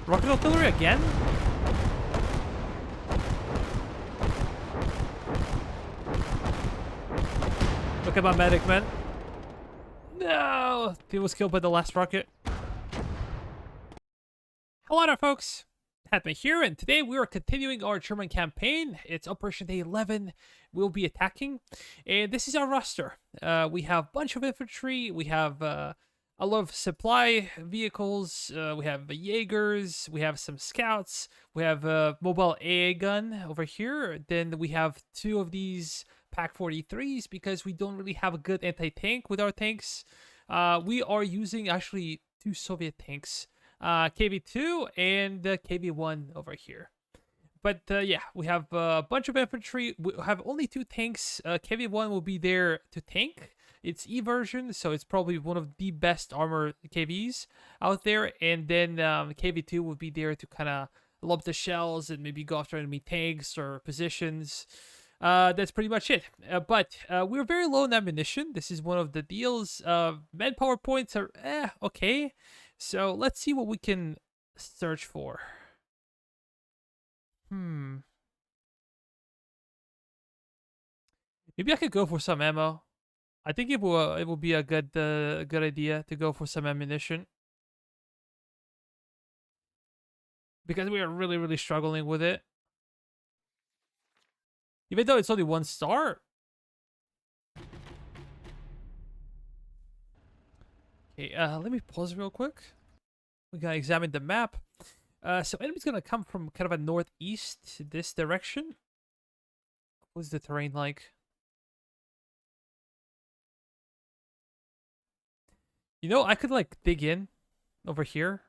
Rocket artillery again? Look at my medic, man. No! He was killed by the last rocket. Hello there, folks. Hatman here, and today we are continuing our German campaign. It's Operation Day 11. We'll be attacking, and this is our roster. We have a bunch of infantry. We have a lot of supply vehicles. We have Jaegers. We have some scouts. We have a mobile AA gun over here. Then we have two of these Pack 43s because we don't really have a good anti-tank with our tanks. We are using actually two Soviet tanks. KV2 and KV1 over here. But yeah, we have a bunch of infantry. We have only two tanks. KV1 will be there to tank. It's E version, so it's probably one of the best armor KVs out there. And then KV2 will be there to kind of lob the shells and maybe go after enemy tanks or positions. That's pretty much it. But we're very low on ammunition. This is one of the deals. Manpower points are okay. So let's see what we can search for. Maybe I could go for some ammo. I think it will be a good idea to go for some ammunition. Because we are really struggling with it. Even though it's only 1 star. Okay, let me pause real quick. We gotta examine the map. So enemy's gonna come from kind of a northeast this direction. What's the terrain like? You know, I could like dig in over here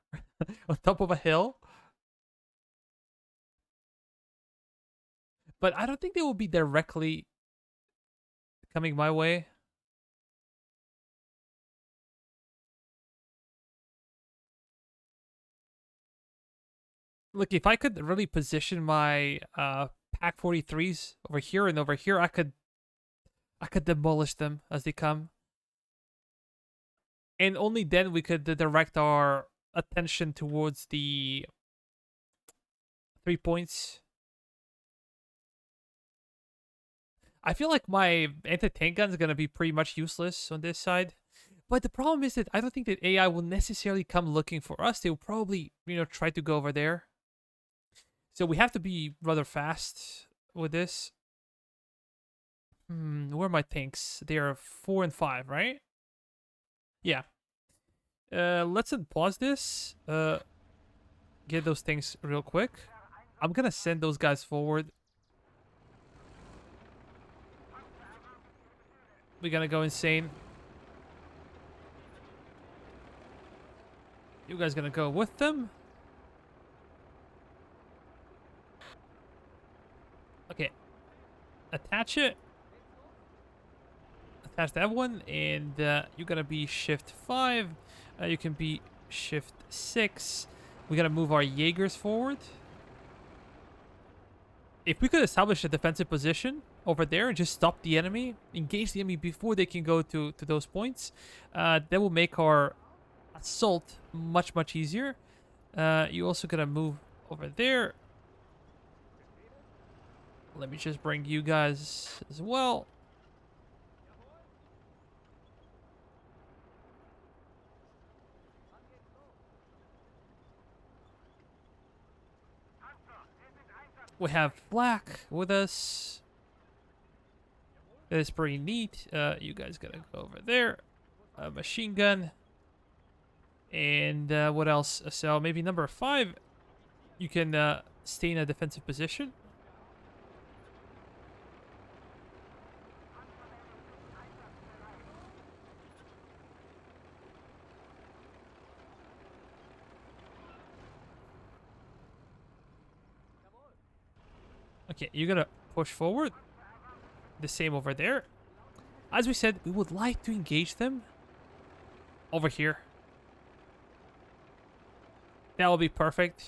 on top of a hill. But I don't think they will be directly coming my way. Look, if I could really position my Pack 43s over here and over here, I could demolish them as they come. And only then we could direct our attention towards the 3 points. I feel like my anti-tank gun is going to be pretty much useless on this side. But the problem is that I don't think that AI will necessarily come looking for us. They will probably, try to go over there. So we have to be rather fast with this. Where are my tanks? They are 4 and 5, right? Yeah. Let's unpause this. Get those things real quick. I'm gonna send those guys forward. We're gonna go insane. You guys gonna go with them? Okay. Attach it. Attach that one, and you're gonna be shift 5. You can be shift 6. We gotta move our Jaegers forward. If we could establish a defensive position over there and just stop the enemy, engage the enemy before they can go to those points, that will make our assault much easier. You also gotta move over there. Let me just bring you guys as well. We have Black with us. That is pretty neat. You guys gotta go over there. A machine gun. And what else? So maybe number 5, you can stay in a defensive position. Okay, you're gonna push forward. The same over there. As we said, we would like to engage them over here. That will be perfect.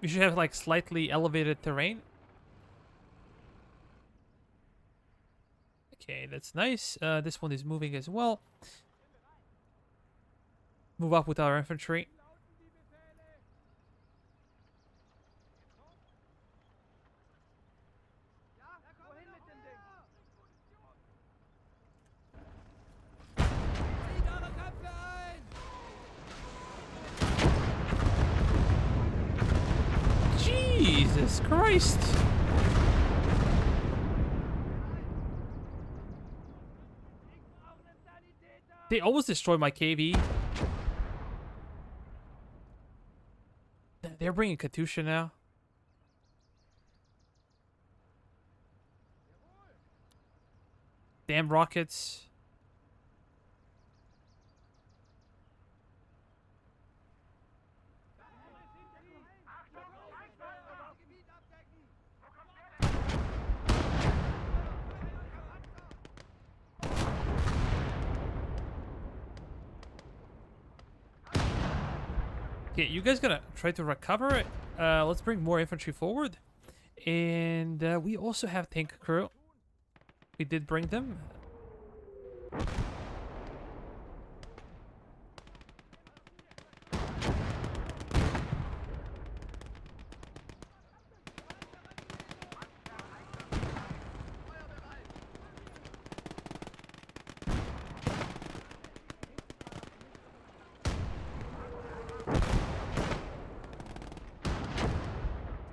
You should have like slightly elevated terrain. Okay, that's nice. This one is moving as well. Move up with our infantry. Jesus Christ! They almost destroyed my KV. They're bringing Katusha now. Damn rockets. Okay, you guys gonna try to recover it? Let's bring more infantry forward. And we also have tank crew. We did bring them.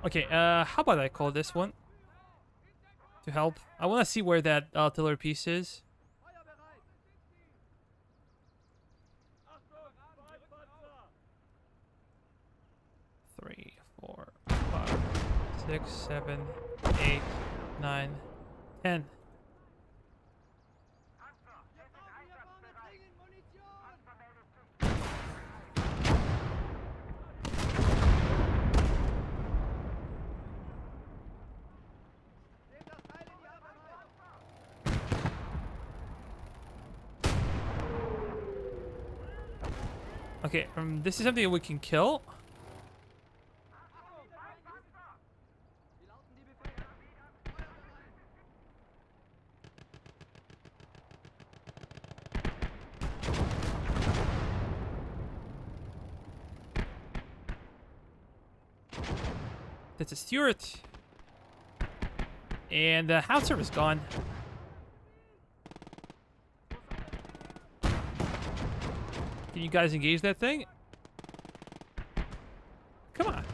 Okay, how about I call this one to help? I want to see where that artillery piece is. Three, 4, 5, 6, 7, 8, 9, 10. Okay, this is something we can kill. That's a Stuart. And the howitzer is gone. Can you guys engage that thing? Come on.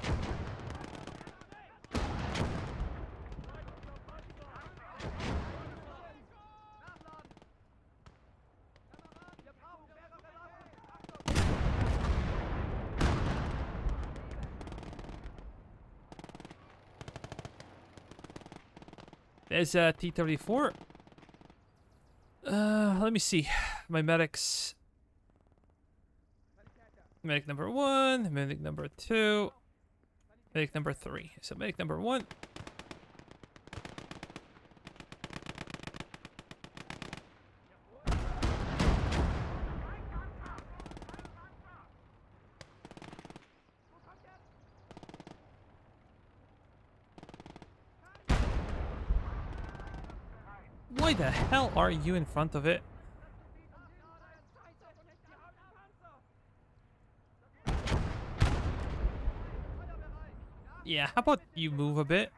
There's a T-34. Let me see. My medics. Medic number 1, medic number 2, medic number 3. So medic number 1. Why the hell are you in front of it? Yeah, how about you move a bit?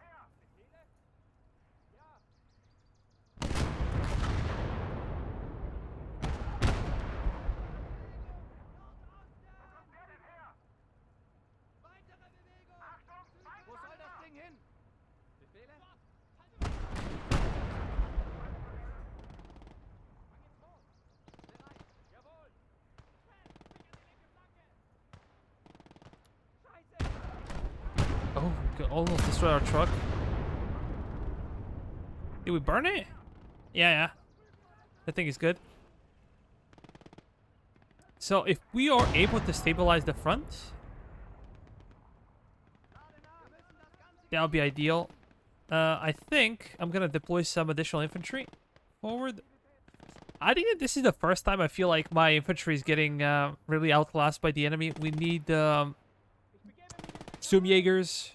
Oh, we could almost destroy our truck. Did we burn it? Yeah. That thing is good. So if we are able to stabilize the front, that would be ideal. I think I'm gonna deploy some additional infantry forward. I think that this is the first time I feel like my infantry is getting really outclassed by the enemy. We need Sturmjägers.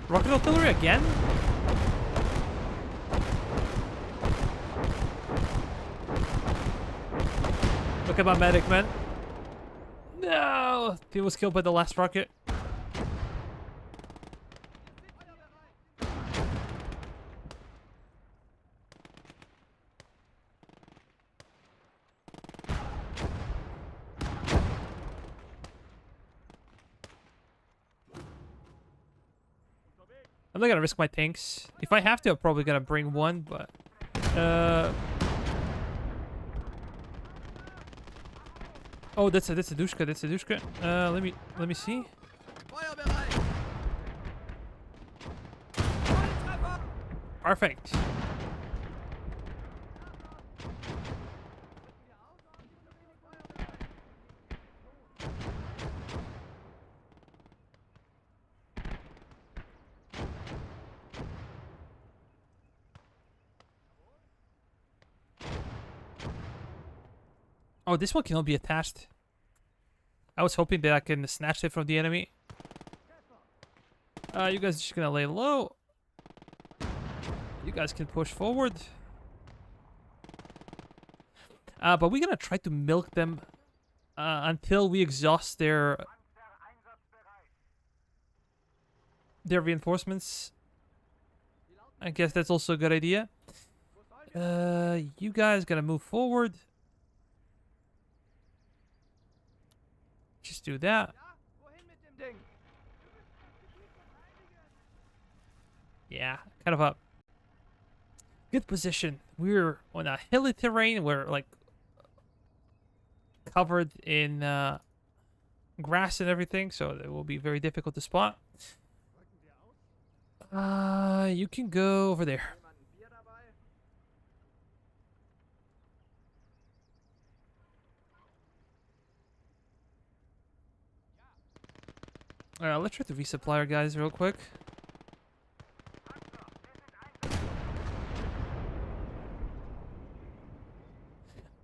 Rocket artillery again? Look at my medic, man. No! He was killed by the last rocket. I'm not gonna risk my tanks. If I have to, I'm probably gonna bring one, but... Oh, that's a Dushka, that's a Dushka. Let me see. Perfect. Oh, this one cannot be attached. I was hoping that I can snatch it from the enemy. You guys are just gonna lay low. You guys can push forward. But we're gonna try to milk them until we exhaust their reinforcements. I guess that's also a good idea. You guys gotta move forward. Just do that. Yeah, kind of a good position. We're on a hilly terrain. We're like covered in grass and everything, so it will be very difficult to spot. You can go over there. Let's try to resupply our guys real quick.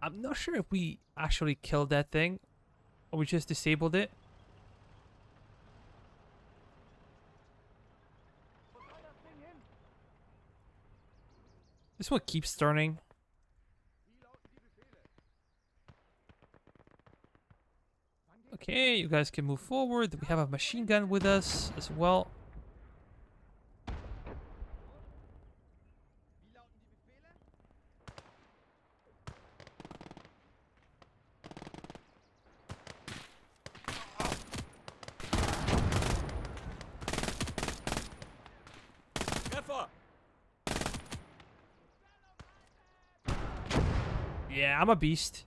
I'm not sure if we actually killed that thing, or we just disabled it. This one keeps turning. Okay, you guys can move forward. We have a machine gun with us as well. Yeah, I'm a beast.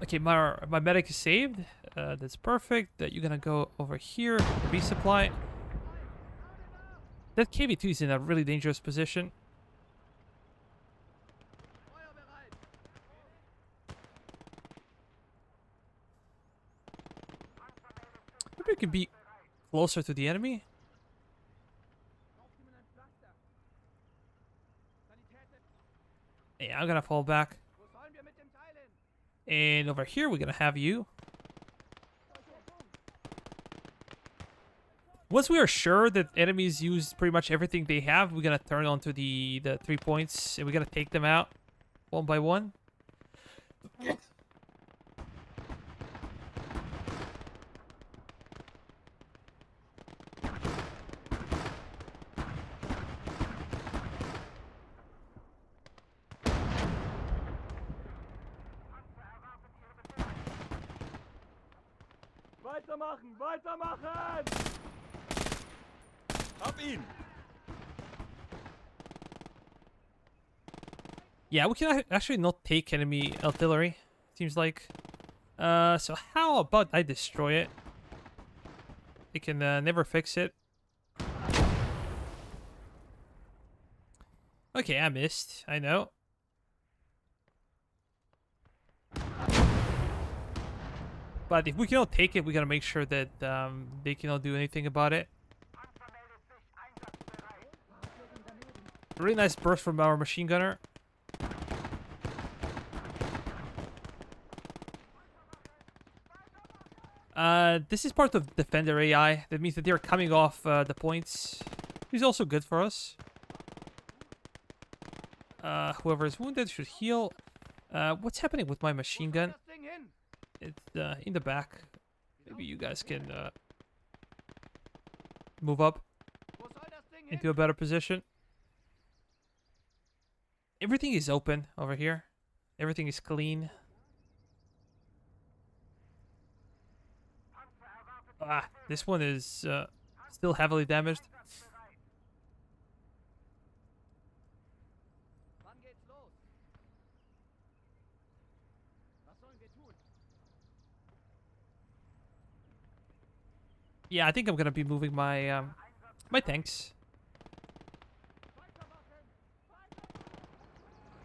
Okay, my medic is saved. That's perfect. You're gonna go over here, resupply. That KV2 is in a really dangerous position. Maybe we can be closer to the enemy. Yeah, I'm gonna fall back. And over here, we're gonna have you. Once we are sure that enemies use pretty much everything they have, we're gonna turn onto the 3 points and we're gonna take them out one by one. Weitermachen! Weitermachen! Hab ihn! Yeah, we can actually not take enemy artillery, seems like. So how about I destroy it? They can never fix it. Okay, I missed. I know. But if we cannot take it, we gotta make sure that they cannot do anything about it. Really nice burst from our machine gunner. This is part of Defender AI. That means that they're coming off the points. Which is also good for us. Whoever is wounded should heal. What's happening with my machine gun? It's in the back. Maybe you guys can move up into a better position. Everything is open over here. Everything is clean. Ah, this one is still heavily damaged. Yeah, I think I'm gonna be moving my my tanks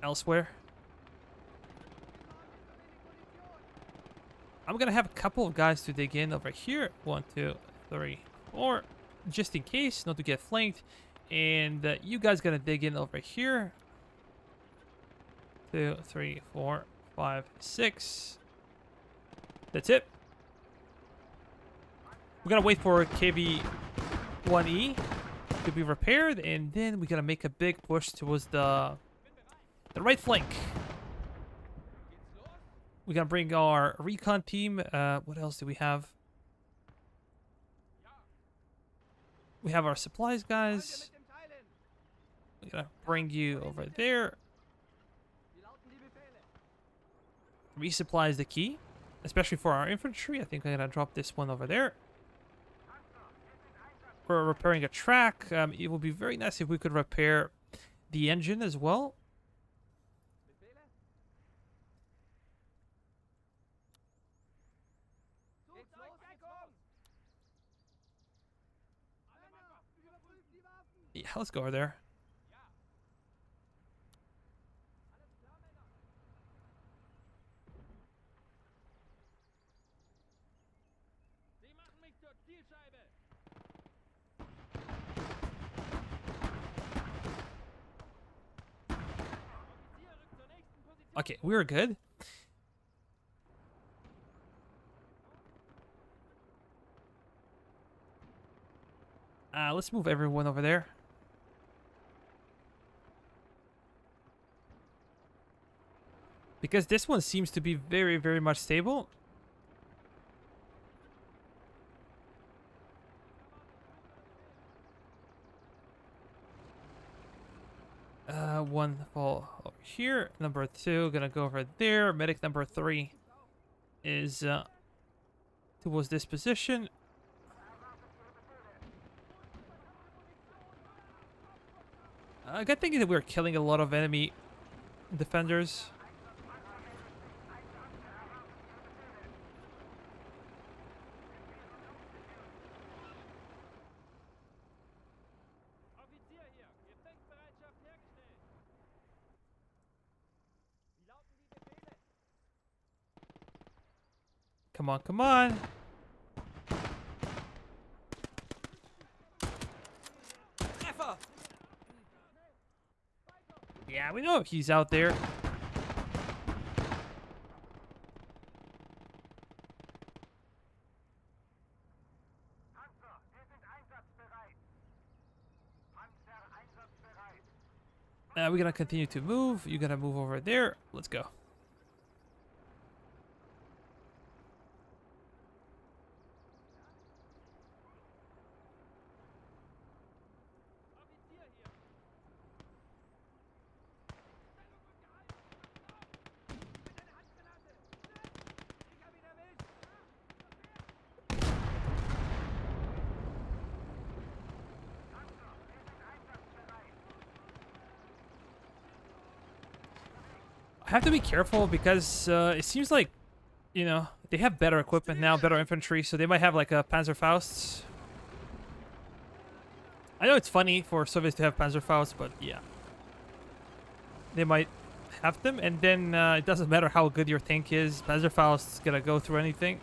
elsewhere. I'm gonna have a couple of guys to dig in over here. 1, 2, 3, 4, just in case, not to get flanked. And you guys gonna dig in over here. 2, 3, 4, 5, 6. That's it. We're gonna wait for KV1E to be repaired, and then we're gonna make a big push towards the right flank. We're gonna bring our recon team. What else do we have? We have our supplies guys. We're gonna bring you over there. Resupply is the key, especially for our infantry. I think I'm gonna drop this one over there. We're repairing a track. It would be very nice if we could repair the engine as well. Yeah, let's go over there. Okay, we're good. Let's move everyone over there. Because this one seems to be very, very much stable. One fall over here. Number 2 gonna go over there. Medic number 3 is towards this position. Good thing is that we're killing a lot of enemy defenders. Come on, come on. Yeah, we know he's out there. We're gonna continue to move. You're gonna move over there. Let's go. I have to be careful because it seems like, you know, they have better equipment now, better infantry, so they might have like a Panzerfausts. I know it's funny for Soviets to have Panzerfausts, but yeah. They might have them, and then it doesn't matter how good your tank is, Panzerfaust's gonna go through anything.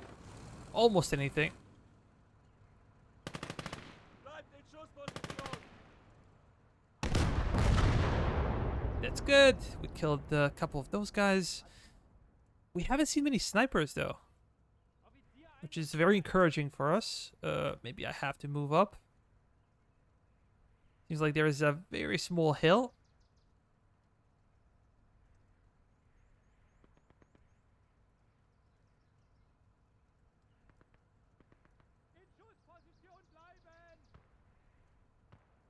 almost anything. Bleibt in Schussposition. That's good. We killed a couple of those guys. We haven't seen many snipers though, which is very encouraging for us. Maybe I have to move up. Seems like there is a very small hill. In Schussposition bleiben.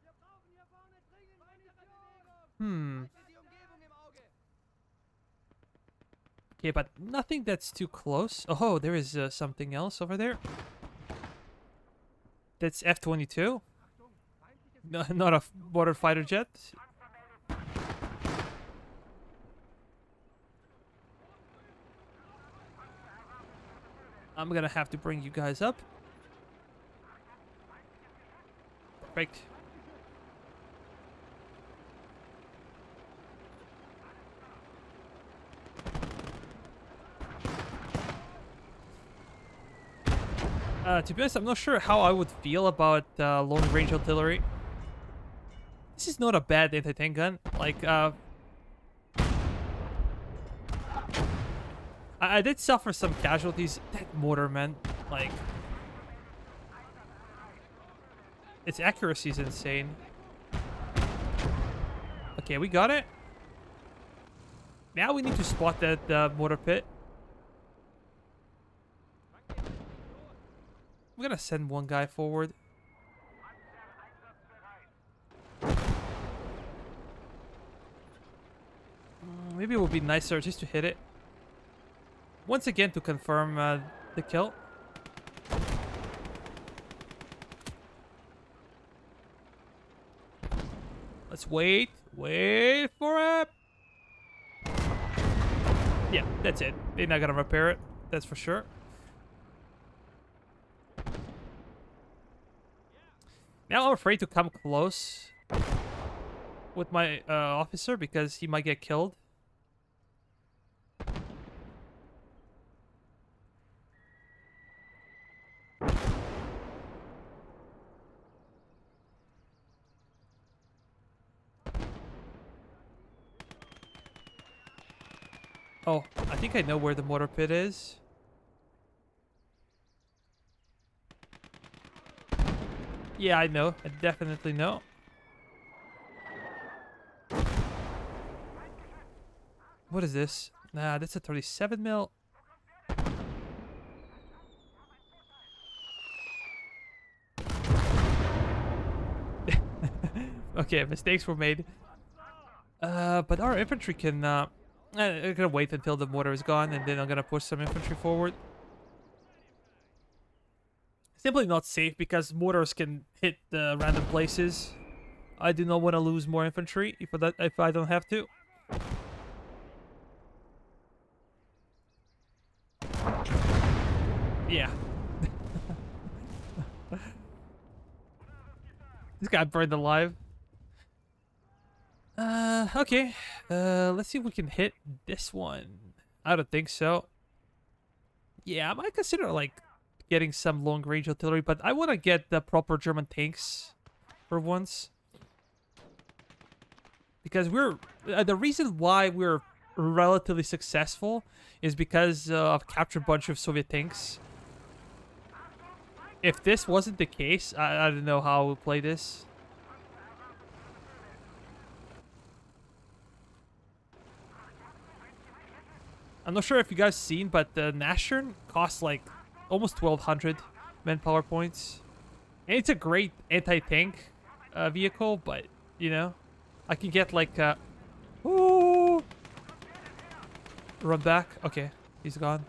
Wir brauchen hier vorne dringend Munition. Die Umgebung im Auge. Okay, but nothing that's too close. Oh, there is something else over there. That's F-22. No, not a water fighter jet. I'm gonna have to bring you guys up. Perfect. To be honest, I'm not sure how I would feel about long-range artillery. This is not a bad anti-tank gun. Like, I did suffer some casualties. That mortar, man. Like, its accuracy is insane. Okay, we got it. Now we need to spot that mortar pit. I'm gonna send one guy forward. Maybe it would be nicer just to hit it. Once again to confirm the kill. Let's wait. Wait for it. Yeah, that's it. They're not gonna repair it. That's for sure. Now I'm afraid to come close with my officer because he might get killed. Oh, I think I know where the mortar pit is. Yeah, I know. I definitely know. What is this? Nah, that's a 37 mil. Okay, mistakes were made. But our infantry can, I'm gonna wait until the mortar is gone, and then I'm gonna push some infantry forward. Simply not safe because mortars can hit random places. I do not want to lose more infantry if I don't have to. Yeah. This guy burned alive. Okay. Let's see if we can hit this one. I don't think so. Yeah, I might consider, like, getting some long-range artillery, but I want to get the proper German tanks for once. Because we're... the reason why we're relatively successful is because I've captured a bunch of Soviet tanks. If this wasn't the case, I don't know how we'll play this. I'm not sure if you guys seen, but the Nashorn costs like almost 1,200 manpower points. And it's a great anti-tank vehicle, but, you know, I can get like... ooh! Run back. Okay, he's gone.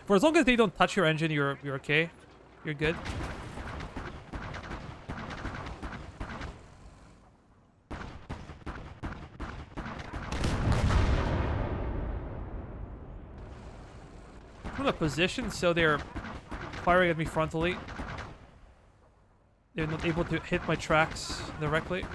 For as long as they don't touch your engine, you're okay. You're good. From a position, so they're firing at me frontally. They're not able to hit my tracks directly.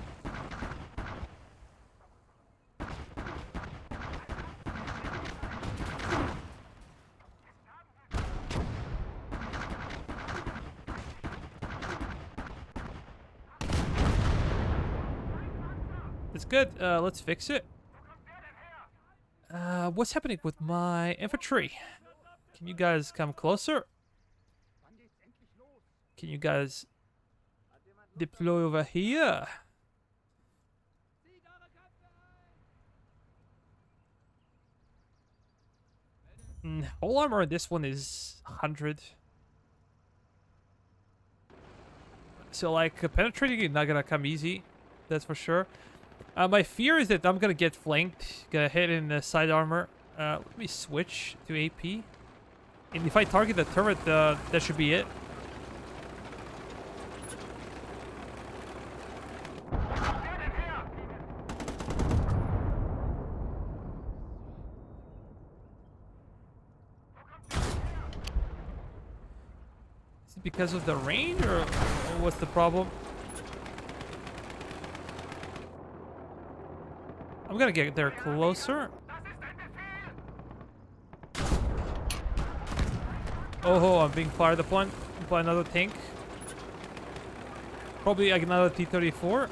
good. Let's fix it. What's happening with my infantry? Can you guys come closer? Can you guys deploy over here? Whole armor on this one is 100. So, like, penetrating is not gonna come easy. That's for sure. My fear is that I'm gonna get flanked, gonna hit in the side armor. Let me switch to AP. And if I target the turret, that should be it. Is it because of the range, or what's the problem? I'm gonna get there closer. Oh, I'm being fired upon by another tank. Probably like another T-34.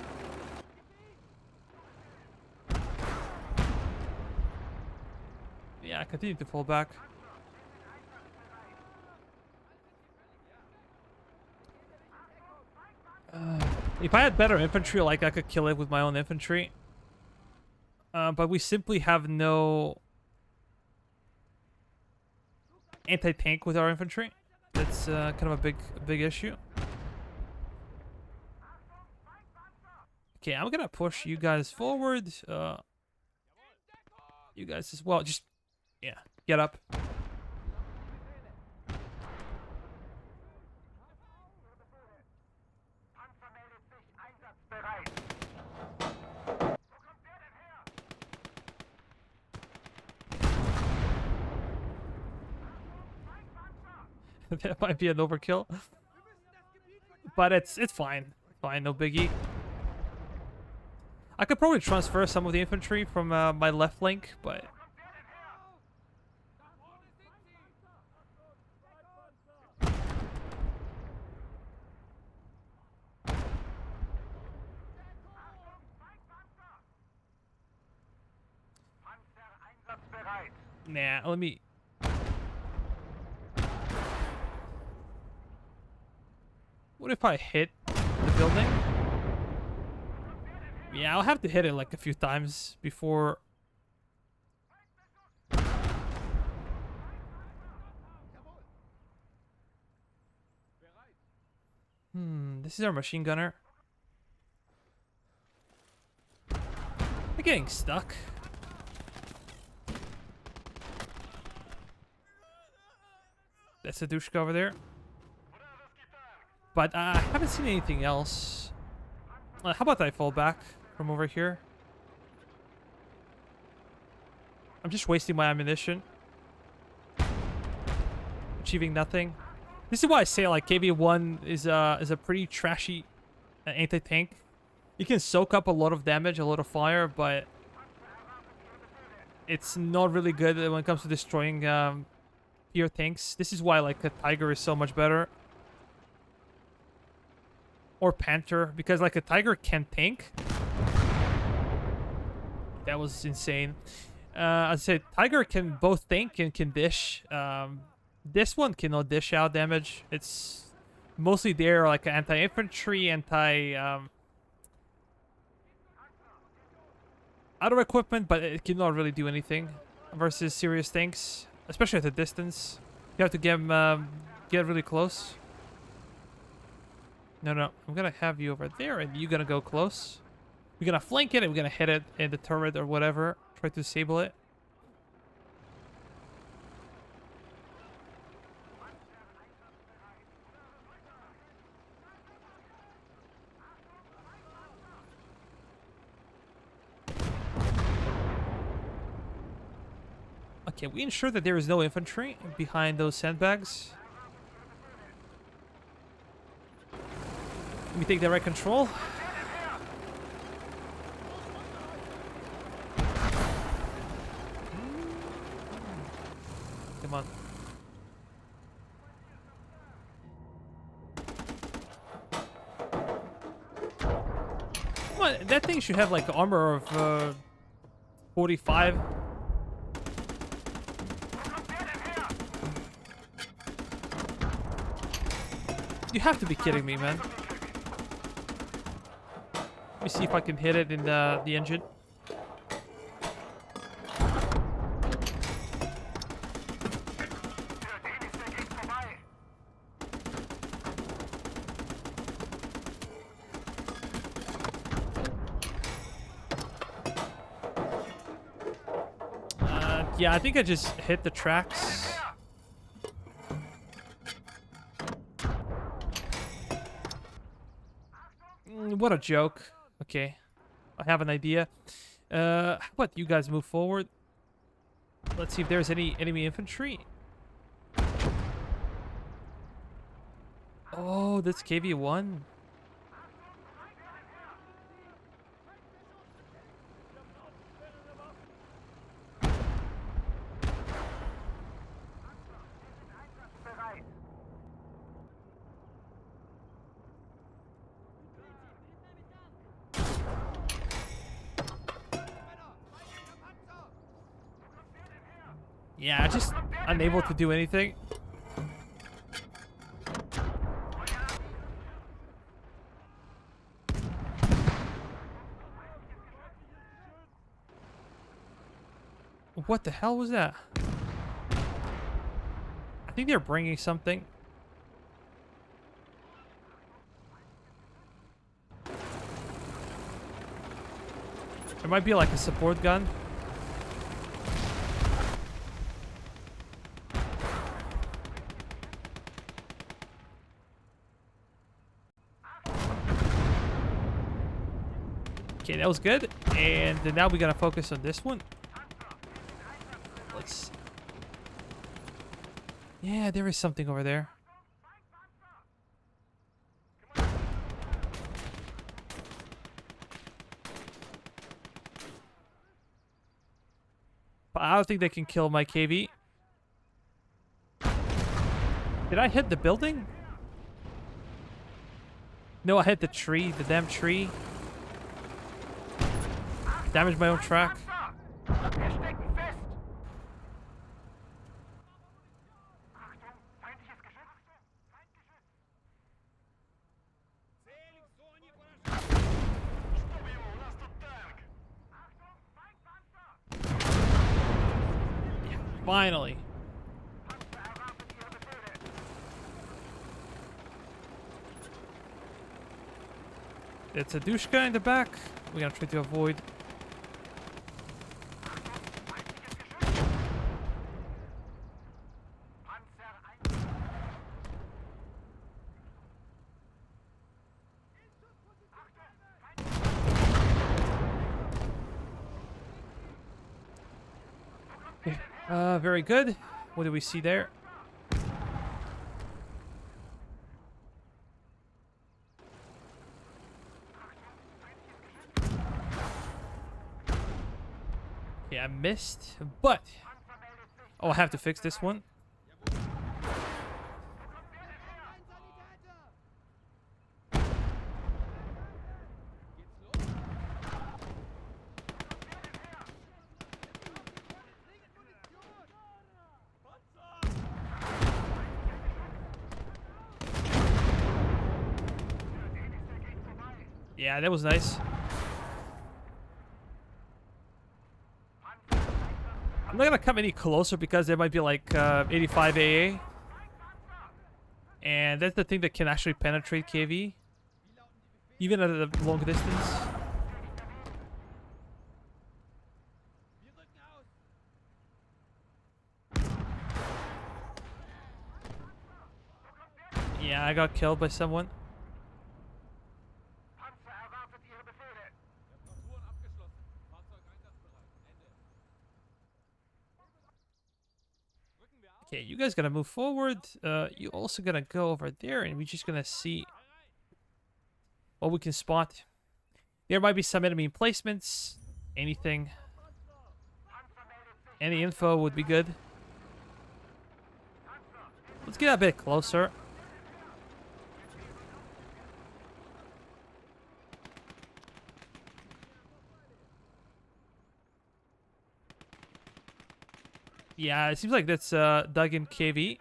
Yeah, I continue to fall back. If I had better infantry, like, I could kill it with my own infantry. But we simply have no anti-tank with our infantry. That's kind of a big issue. Okay, I'm gonna push you guys forward. You guys as well. Just, yeah, get up. That might be an overkill, but it's fine. Fine, no biggie. I could probably transfer some of the infantry from my left flank, but nah. Let me. What if I hit the building? Yeah, I'll have to hit it like a few times before. This is our machine gunner. They're getting stuck. That's a douche over there. But I haven't seen anything else. How about I fall back from over here? I'm just wasting my ammunition. Achieving nothing. This is why I say, like, KV-1 is a pretty trashy anti-tank. You can soak up a lot of damage, a lot of fire, but it's not really good when it comes to destroying tier tanks. This is why, like, a Tiger is so much better. Or Panther, because, like, a Tiger can tank. That was insane. I said Tiger can both tank and can dish. This one cannot dish out damage. It's mostly there, like, anti-infantry, other equipment, but it cannot really do anything versus serious tanks, especially at a distance. You have to get really close. No, I'm gonna have you over there, and you're gonna go close. We're gonna flank it, and we're gonna hit it in the turret or whatever. Try to disable it. Okay, we ensure that there is no infantry behind those sandbags. Let me take direct control. Come on. Come one, that thing should have like armor of 45. You have to be kidding me, man. Let me see if I can hit it in the engine. Yeah, I think I just hit the tracks. What a joke. Okay, I have an idea. How about you guys move forward? Let's see if there's any enemy infantry. Oh, that's KV-1. Yeah, just unable to do anything. What the hell was that? I think they're bringing something. There might be like a support gun. Okay, that was good. And then now we gotta focus on this one. Let's... Yeah, there is something over there. But I don't think they can kill my KV. Did I hit the building? No, I hit the tree, the damn tree. Damaged my own track. Finally. It's a Dushka in the back. We're gonna try to avoid. Very good. What do we see there? Yeah, I missed, but... Oh, I have to fix this one. Yeah, that was nice. I'm not gonna come any closer because there might be like 85 AA. And that's the thing that can actually penetrate KV. Even at a long distance. Yeah, I got killed by someone. Okay, you guys gotta move forward. You also gotta go over there, and we're just gonna see what we can spot. There might be some enemy emplacements. Anything. Any info would be good. Let's get a bit closer. Yeah, it seems like that's Doug in KV.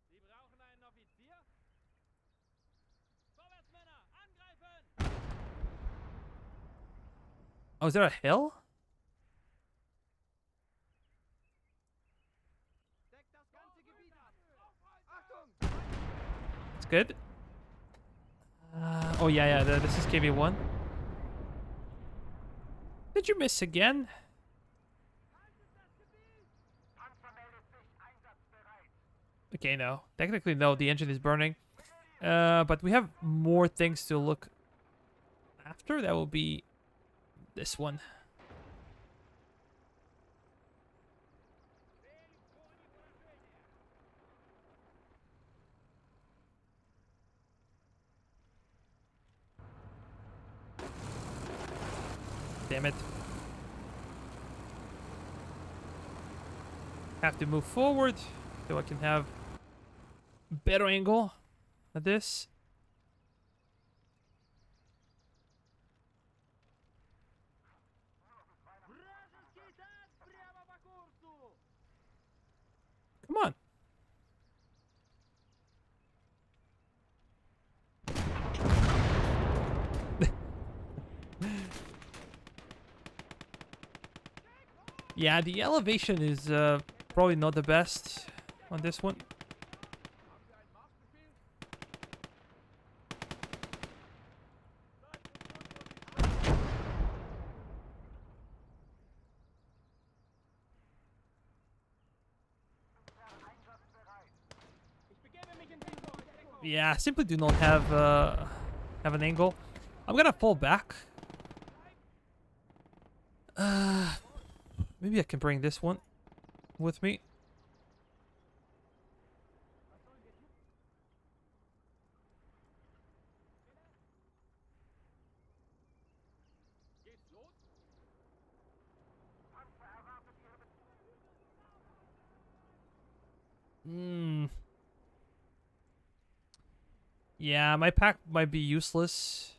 Sie brauchen einen Offizier? Vorwärts, Männer! Angreifen! Oh, is there a hill? Deckt das ganze Gebiet ab! Achtung! It's good. Oh, yeah, this is KV1. Did you miss again? Okay, no. Technically, no, the engine is burning. But we have more things to look after. That will be this one. Damn it. Have to move forward so I can have better angle at this. Вражеский танк прямо по курсу! Come on. Yeah, the elevation is probably not the best on this one. Ich begebe mich in Deckung! Yeah, I simply do not have an angle. I'm gonna fall back. Maybe I can bring this one with me. Geht's los? Hmm. Yeah, my pack might be useless.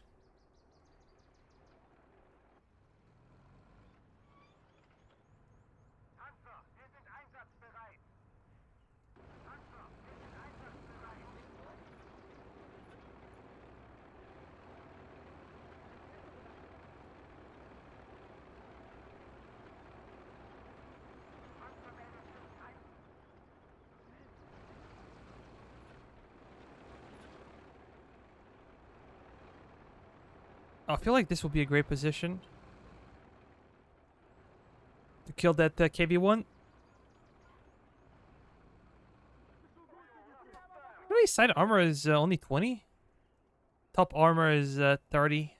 I feel like this will be a great position to kill that KV1. Really, side armor is only 20. Top armor is 30.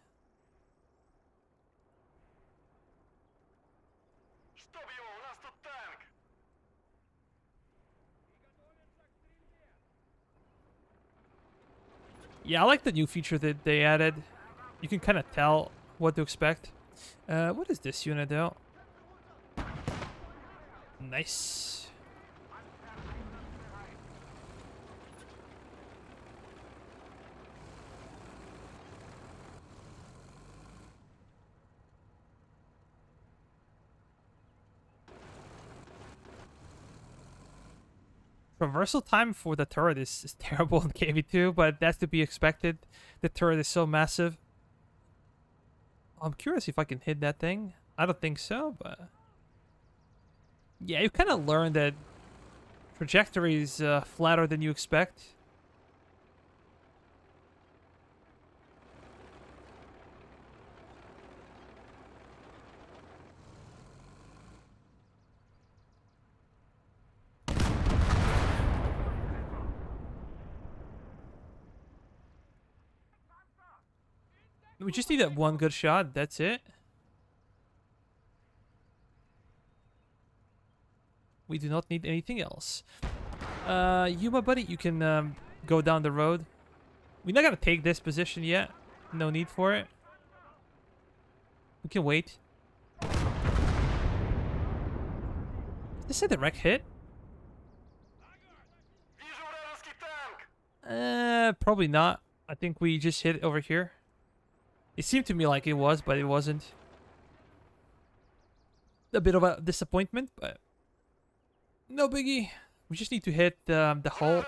Yeah, I like the new feature that they added. You can kind of tell what to expect. What is this unit though? Nice. Traversal time for the turret is terrible in KV2, but that's to be expected. The turret is so massive. I'm curious if I can hit that thing. I don't think so, but... Yeah, you kind of learn that trajectory is flatter than you expect. We just need that one good shot, that's it. We do not need anything else. You, my buddy, you can go down the road. We're not gonna take this position yet. No need for it. We can wait. Is this a direct hit? Probably not. I think we just hit it over here. It seemed to me like it was, but it wasn't. A bit of a disappointment, but no biggie. We just need to hit the hull.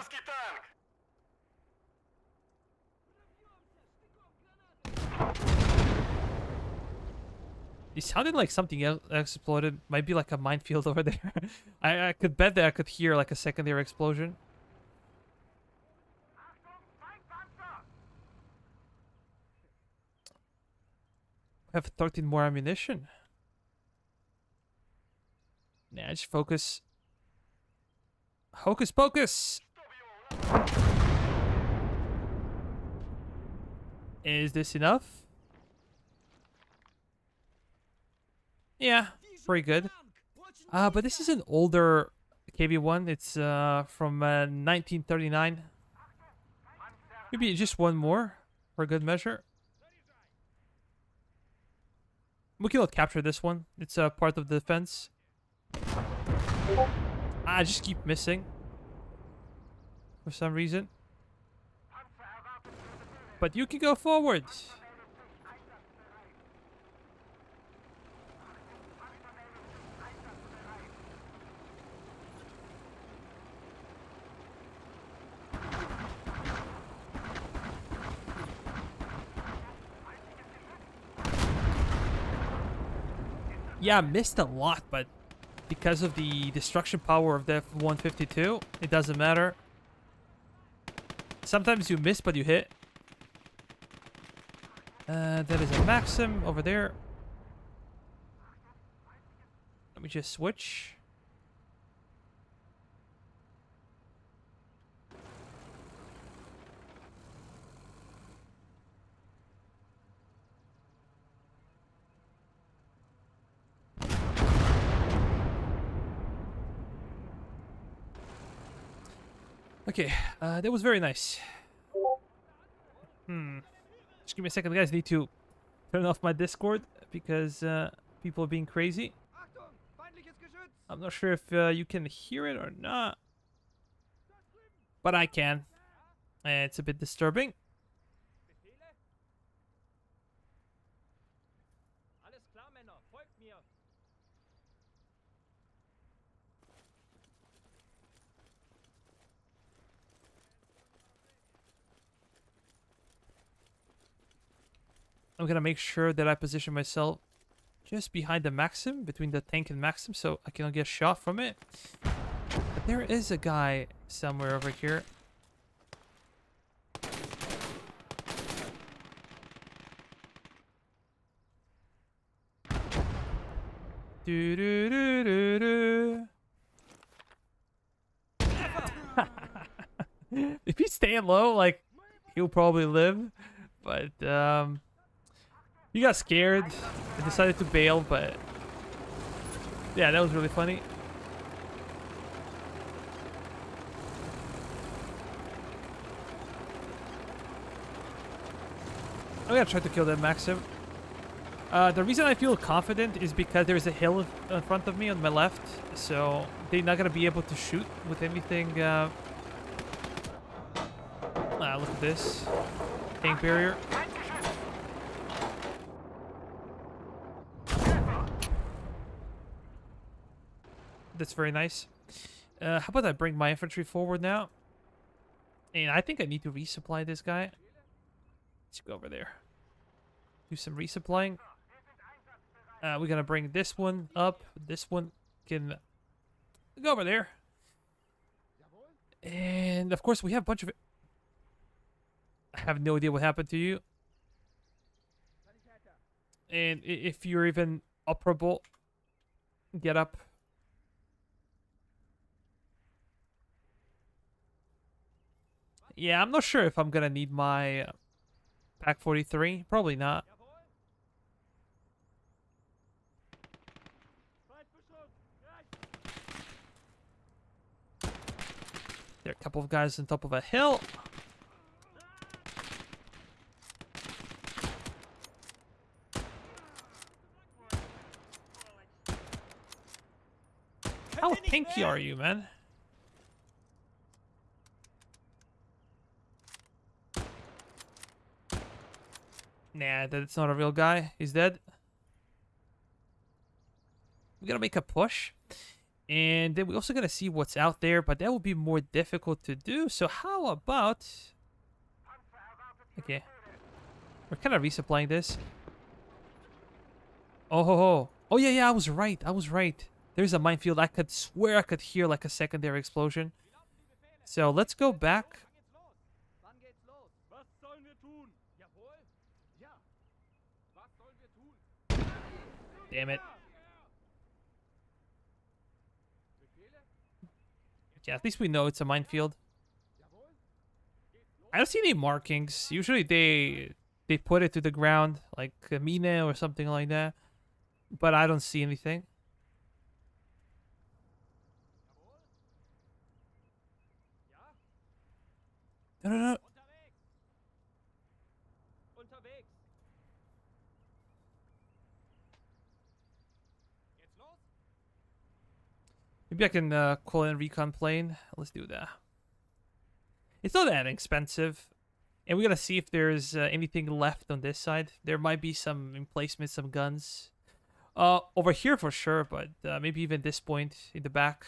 It sounded like something else exploded. Might be like a minefield over there. I could bet that I could hear like a secondary explosion. I have 13 more ammunition. Nah, just focus. Hocus pocus! Is this enough? Yeah, pretty good. But this is an older KV-1. It's from 1939. Maybe just one more for good measure. We can capture this one. It's a part of the defense. I just keep missing for some reason. But you can go forward. Yeah, I missed a lot, but because of the destruction power of the F-152, it doesn't matter. Sometimes you miss, but you hit. That is a Maxim over there. Let me just switch. Okay, that was very nice. Just give me a second, guys. I need to turn off my Discord because people are being crazy. Achtung! Feindliches Geschütz! I'm not sure if you can hear it or not, but I can. And it's a bit disturbing. Befehle? Alles klar, Männer. Folgt mir. I'm gonna make sure that I position myself just behind the Maxim, between the tank and Maxim, so I can get shot from it. But there is a guy somewhere over here. Do do do do do. If he's staying low, like he'll probably live. But he got scared and decided to bail. But yeah, that was really funny. I'm gonna try to kill that Maxim. The reason I feel confident is because there's a hill in front of me on my left, so they're not gonna be able to shoot with anything. Look at this tank barrier. That's very nice. How about I bring my infantry forward now? And I think I need to resupply this guy. Let's go over there. Do some resupplying. We're gonna bring this one up. This one can go over there. And of course, we have a bunch of. I have no idea what happened to you. And if you're even operable, get up. Yeah, I'm not sure if I'm gonna need my Pack 43. Probably not. There are a couple of guys on top of a hill. How tanky are you, man? Nah, that's not a real guy. He's dead. We gotta make a push. And then we also gotta see what's out there, but that will be more difficult to do. So how about... Okay. We're kind of resupplying this. Oh, ho, ho. Oh, yeah, yeah, I was right. I was right. There's a minefield. I could swear I could hear like a secondary explosion. So let's go back. Wann geht's los? Was sollen wir tun? Jawohl. Ja. Was sollen wir tun? Damn it. Befehle? Yeah, at least we know it's a minefield. Jawohl. Geht's los? I don't see any markings. Usually they put it to the ground, like a mine or something like that. But I don't see anything. Jawohl. Ja. No, no, no. Unterwegs. Unterwegs. Geht's los? Maybe I can call in recon plane. Let's do that. It's not that expensive. And we gotta see if there's anything left on this side. There might be some emplacements, some guns. Over here for sure, but maybe even this point in the back.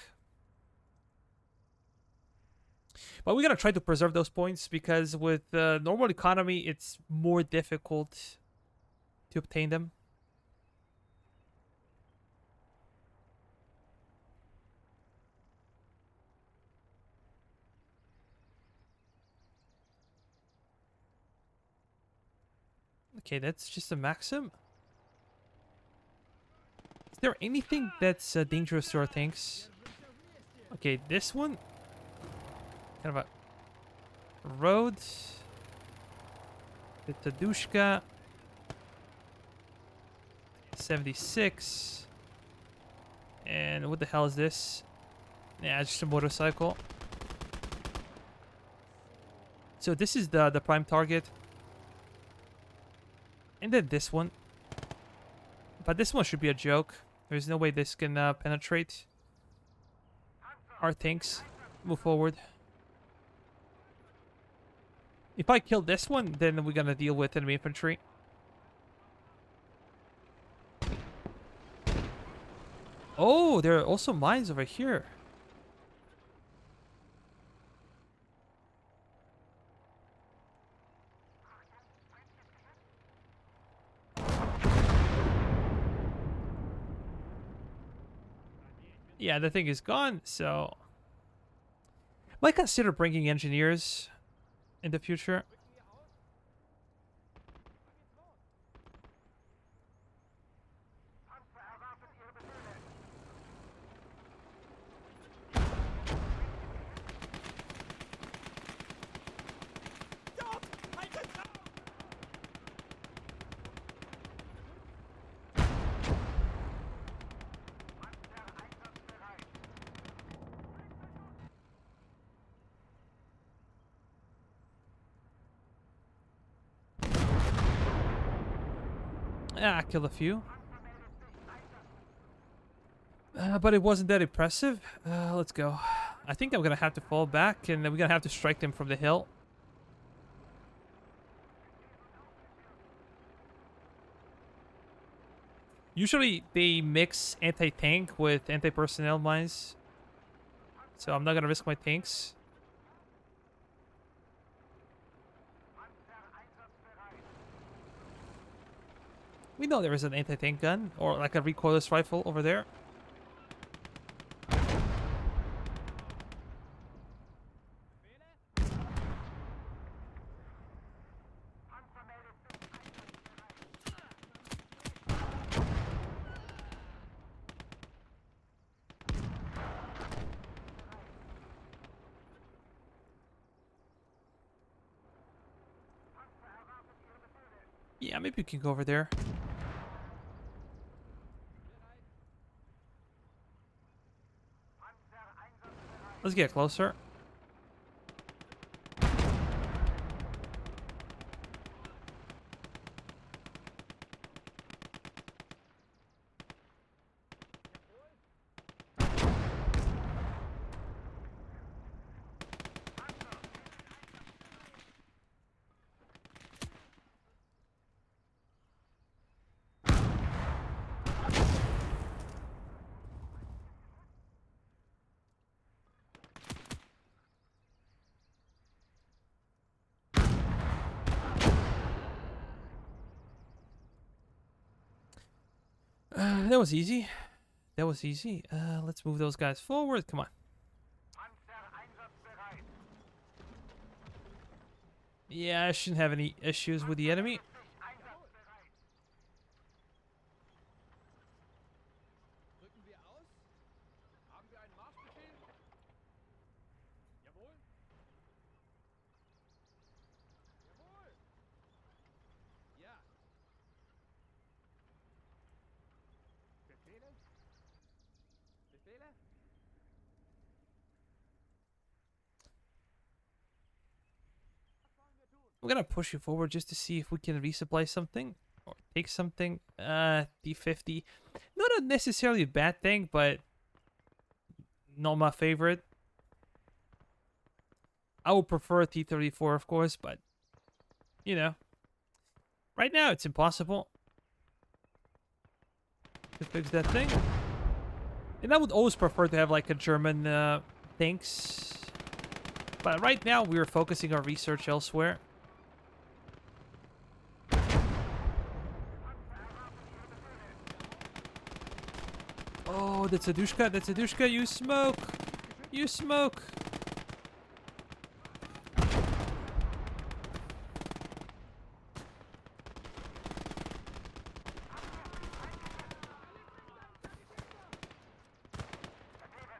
But we gotta try to preserve those points because with normal economy, it's more difficult to obtain them. Okay, that's just a Maxim. Is there anything that's dangerous to our tanks? Okay, this one. Kind of a road. The Tadushka. 76. And what the hell is this? Yeah, it's just a motorcycle. So this is the prime target. And then this one. But this one should be a joke. There's no way this can penetrate our tanks. Move forward. If I kill this one, then we're gonna deal with enemy infantry. Oh, there are also mines over here. Yeah, the thing is gone, so... Might consider bringing engineers in the future. Rücken wir aus? Wann geht's los? Panzer erwarten Ihre Befehle. Dort! Haltet auf! Panzer einsatzbereit. Yeah, I killed a few. But it wasn't that impressive. Let's go. I think I'm gonna have to fall back, and then we're gonna have to strike them from the hill. Usually they mix anti-tank with anti-personnel mines, so I'm not gonna risk my tanks. Panzer einsatzbereit. We know there is an anti-tank gun, or like a recoilless rifle over there. Befehle? Panzer meldet sich einsatzbereit. Panzer erwartet Ihre Befehle. Yeah, maybe we can go over there. Panzer einsatzbereit. Let's get closer. That was easy. That was easy. Let's move those guys forward. Come on. Yeah, I shouldn't have any issues with the enemy. Rücken wir aus? Haben wir einen Marschbefehl? Jawohl. Jawohl. Ja. Befehle? Befehle? I'm gonna push you forward just to see if we can resupply something or take something. D50. Not a necessarily a bad thing, but not my favorite. I would prefer a T34, of course, but you know, right now it's impossible to fix that thing. And I would always prefer to have like a German tanks. But right now we're focusing our research elsewhere. Oh, that's a Dushka, that's a Dushka, you smoke! You smoke!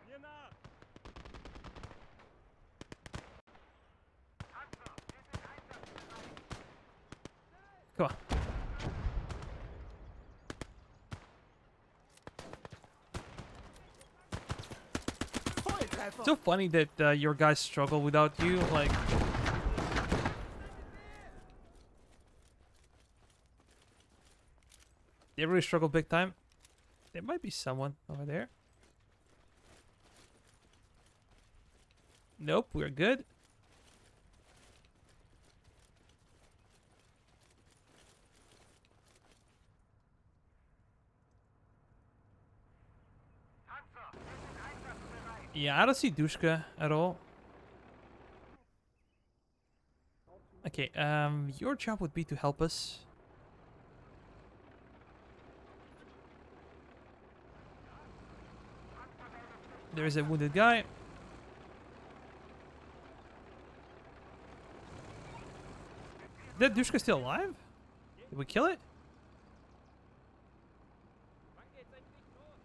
Mir nach! Come on. So funny that your guys struggle without you, like... They really struggle big time. There might be someone over there. Nope, we're good. Yeah, I don't see Dushka at all. Okay, your job would be to help us. There is a wounded guy. Is that Dushka still alive? Did we kill it? Wann geht's endlich los?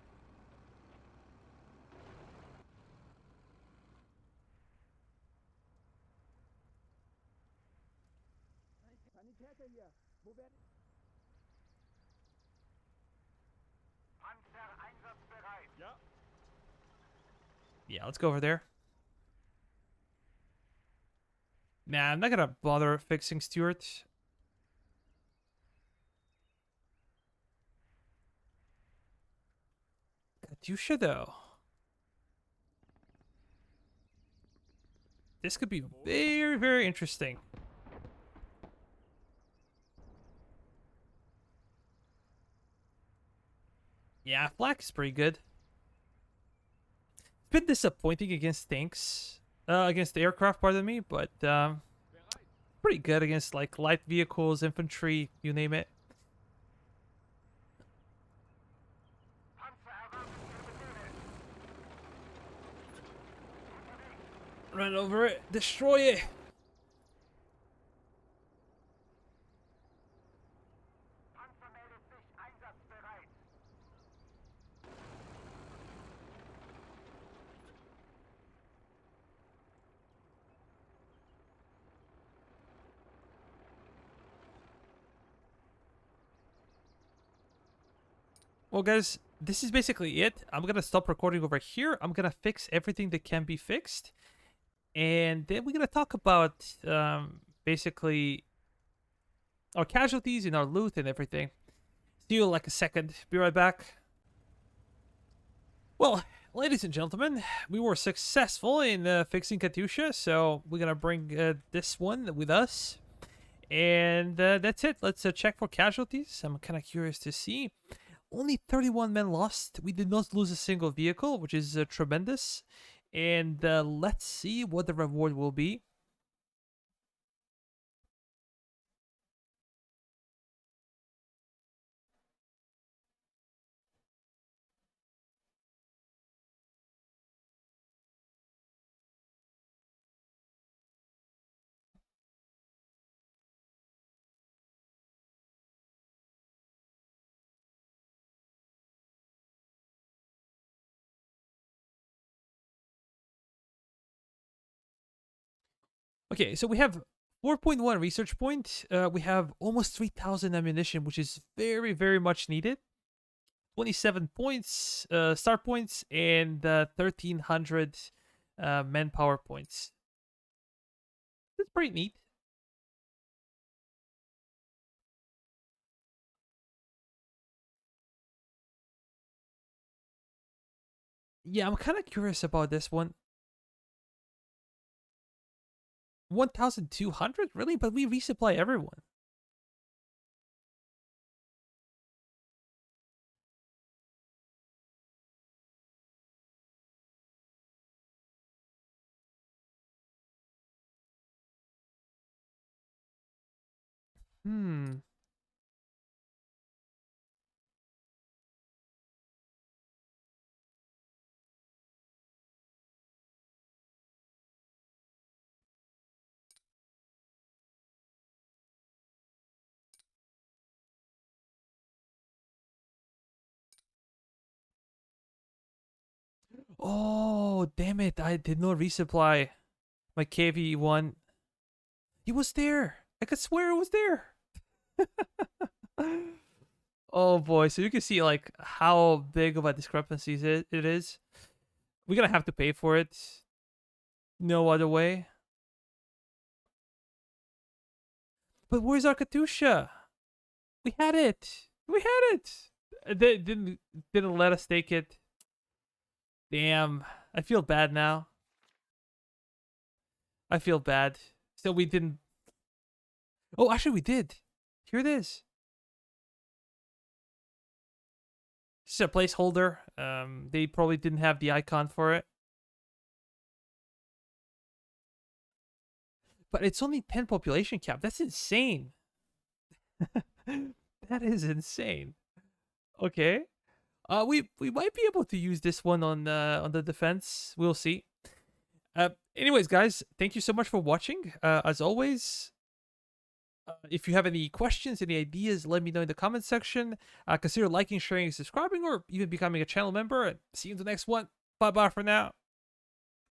Sanitäter hier. Wo werden... Panzer einsatzbereit. Ja. Yeah, let's go over there. Nah, I'm not gonna bother fixing Stuart. Katyusha, though. This could be very, very interesting. Yeah, flak is pretty good. It's been disappointing against tanks. Against the aircraft, pardon me, but Bereit. pretty good against like light vehicles, infantry, you name it. Run over it, destroy it. Panzer meldet sich einsatzbereit. Well, guys, this is basically it. I'm gonna stop recording over here. I'm gonna fix everything that can be fixed, and then we're gonna talk about basically our casualties and our loot and everything. See you in like a second. Be right back. Well, ladies and gentlemen, we were successful in fixing Katyusha, so we're gonna bring this one with us. And that's it. Let's check for casualties. I'm kind of curious to see. Only 31 men lost. We did not lose a single vehicle, which is tremendous. And let's see what the reward will be. Okay, so we have 4.1 research point. We have almost 3,000 ammunition, which is very, very much needed. 27 points, star points, and 1,300 manpower points. That's pretty neat. Yeah, I'm kind of curious about this one. 1,200? Really? But we resupply everyone. Hmm. Oh, damn it. I did not resupply my KV1. He was there. I could swear it was there. Oh boy, so you can see like how big of a discrepancy it is. We're gonna have to pay for it. No other way. But where's our Katusha? We had it. We had it. They didn't let us take it. Damn. I feel bad now. I feel bad. So we didn't. Oh, actually, we did. Here it is. It's a placeholder. They probably didn't have the icon for it. But it's only 10 population cap. That's insane. That is insane. Okay. We might be able to use this one on the defense. We'll see. Anyways, guys, thank you so much for watching. As always, if you have any questions, any ideas, let me know in the comment section. Consider liking, sharing, subscribing, or even becoming a channel member. And see you in the next one. Bye bye for now.